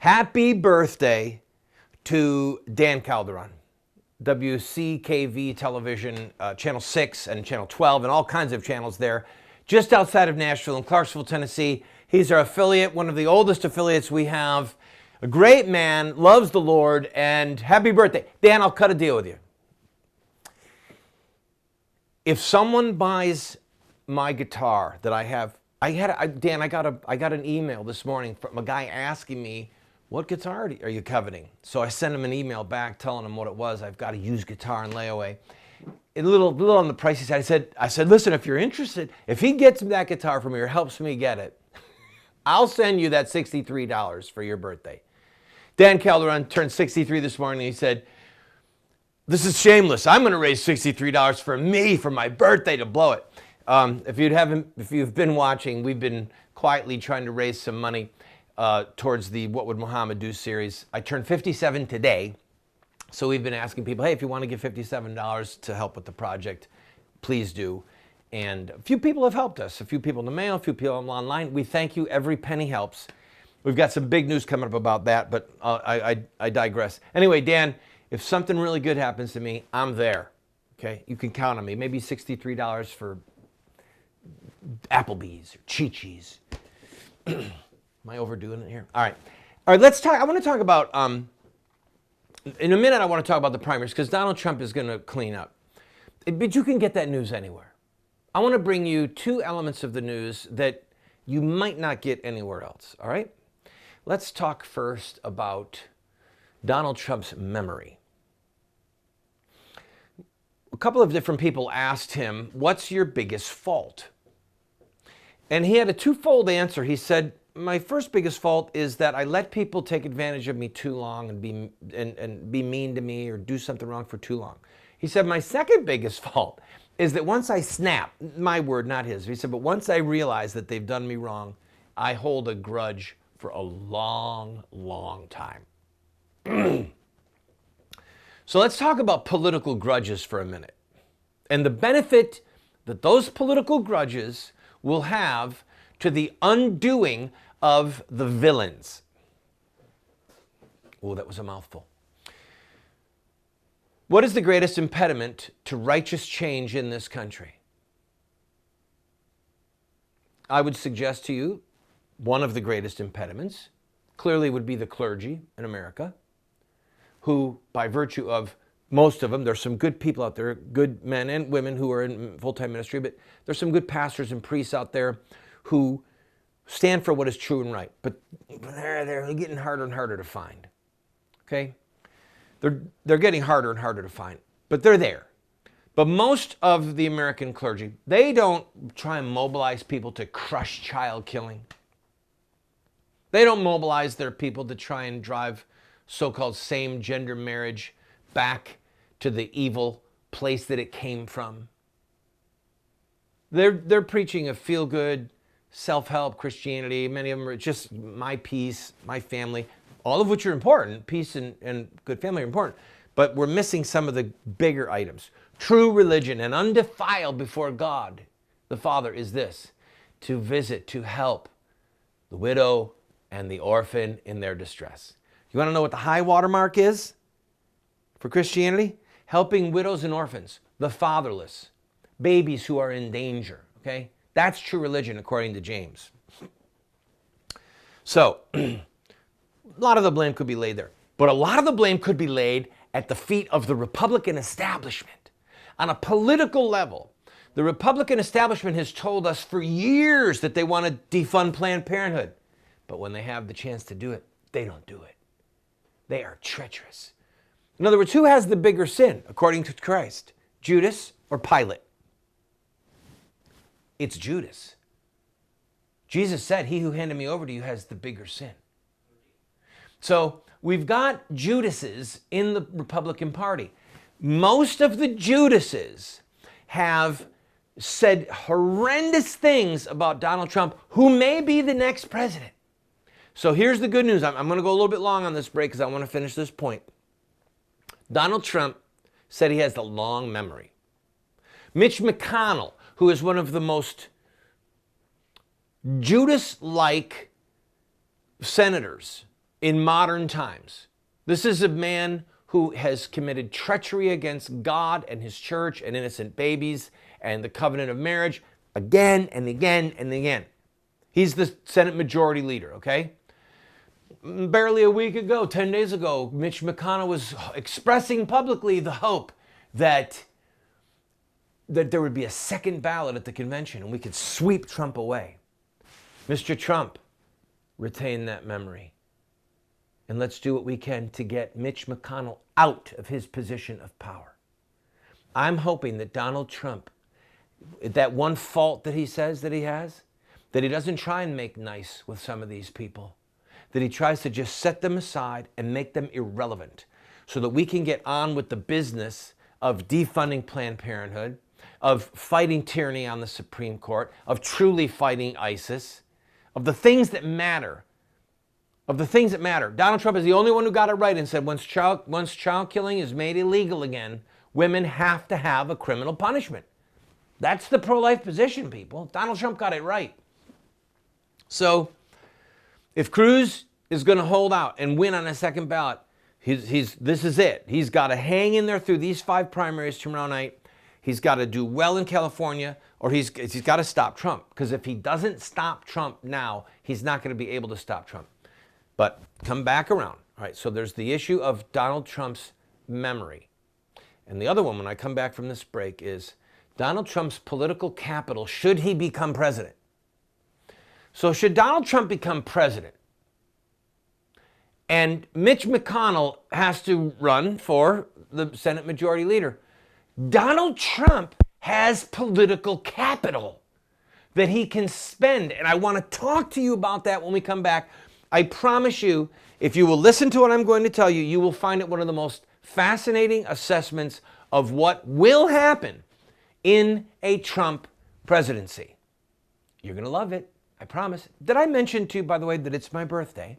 Happy birthday to Dan Calderon. WCKV television, Channel 6 and Channel 12 and all kinds of channels there, just outside of Nashville in Clarksville, Tennessee. He's our affiliate, one of the oldest affiliates we have. A great man, loves the Lord, and happy birthday. Dan, I'll cut a deal with you. If someone buys my guitar that I have, Dan, I got an email this morning from a guy asking me, what guitar are you coveting? So I sent him an email back telling him what it was. I've got a used guitar in layaway. A little on the pricey side. I said, listen, if you're interested, if he gets that guitar from me or helps me get it, I'll send you that $63 for your birthday. Dan Calderon turned 63 this morning. He said, this is shameless. I'm going to raise $63 for me for my birthday to blow it. If you've been watching, we've been quietly trying to raise some money towards the What Would Muhammad Do series. I turned 57 today, so we've been asking people, hey, if you want to give $57 to help with the project, please do. And a few people have helped us, a few people in the mail, a few people online. We thank you. Every penny helps. We've got some big news coming up about that, but I digress. Anyway, Dan, if something really good happens to me, I'm there. Okay, you can count on me. Maybe $63 for Applebee's or Chi-Chi's. Am I overdoing it here? All right, let's talk. I want to talk about, in a minute, I want to talk about the primaries because Donald Trump is going to clean up. But you can get that news anywhere. I want to bring you two elements of the news that you might not get anywhere else, all right? Let's talk first about Donald Trump's memory. A couple of different people asked him, what's your biggest fault? And he had a twofold answer. He said, my first biggest fault is that I let people take advantage of me too long and be mean to me or do something wrong for too long. He said, my second biggest fault is that once I snap, my word, not his, he said, but once I realize that they've done me wrong, I hold a grudge for a long, long time. So let's talk about political grudges for a minute and the benefit that those political grudges will have to the undoing of the villains. Oh, that was a mouthful. What is the greatest impediment to righteous change in this country? I would suggest to you one of the greatest impediments clearly would be the clergy in America, who, by virtue of most of them, there's some good people out there, good men and women who are in full-time ministry, but there's some good pastors and priests out there who stand for what is true and right. But they're getting harder and harder to find. Okay? They're getting harder and harder to find, but they're there. But most of the American clergy, they don't try and mobilize people to crush child killing. They don't mobilize their people to try and drive so-called same-gender marriage back to the evil place that it came from. They're preaching a feel-good, self-help Christianity. Many of them are just my peace, my family, all of which are important. Peace and good family are important. But we're missing some of the bigger items. True religion and undefiled before God, the Father, is this: to visit, to help the widow and the orphan in their distress. You want to know what the high water mark is for Christianity? Helping widows and orphans, the fatherless, babies who are in danger, okay? That's true religion according to James. So, a lot of the blame could be laid there. But a lot of the blame could be laid at the feet of the Republican establishment. On a political level, the Republican establishment has told us for years that they want to defund Planned Parenthood. But when they have the chance to do it, they don't do it. They are treacherous. In other words, who has the bigger sin, according to Christ? Judas or Pilate? It's Judas. Jesus said, he who handed me over to you has the bigger sin. So we've got Judases in the Republican Party. Most of the Judases have said horrendous things about Donald Trump, who may be the next president. So here's the good news. I'm going to go a little bit long on this break because I want to finish this point. Donald Trump said he has a long memory. Mitch McConnell, who is one of the most Judas-like senators in modern times. This is a man who has committed treachery against God and his church and innocent babies and the covenant of marriage again and again and again. He's the Senate Majority Leader, okay? Barely a week ago, 10 days ago, Mitch McConnell was expressing publicly the hope that there would be a second ballot at the convention and we could sweep Trump away. Mr. Trump, retain that memory. And let's do what we can to get Mitch McConnell out of his position of power. I'm hoping that Donald Trump, that one fault that he says that he has, that he doesn't try and make nice with some of these people, that he tries to just set them aside and make them irrelevant so that we can get on with the business of defunding Planned Parenthood, of fighting tyranny on the Supreme Court, of truly fighting ISIS, of the things that matter. Donald Trump is the only one who got it right and said once child killing is made illegal again, women have to have a criminal punishment. That's the pro-life position, people. Donald Trump got it right. So if Cruz is going to hold out and win on a second ballot, this is it. He's got to hang in there through these 5 primaries tomorrow night. He's got to do well in California, or he's got to stop Trump. Because if he doesn't stop Trump now, he's not going to be able to stop Trump. But come back around. All right, so there's the issue of Donald Trump's memory. And the other one, when I come back from this break, is Donald Trump's political capital should he become president. So should Donald Trump become president, and Mitch McConnell has to run for the Senate Majority Leader, Donald Trump has political capital that he can spend. And I want to talk to you about that when we come back. I promise you, if you will listen to what I'm going to tell you, you will find it one of the most fascinating assessments of what will happen in a Trump presidency. You're going to love it. I promise. Did I mention to you, by the way, that it's my birthday?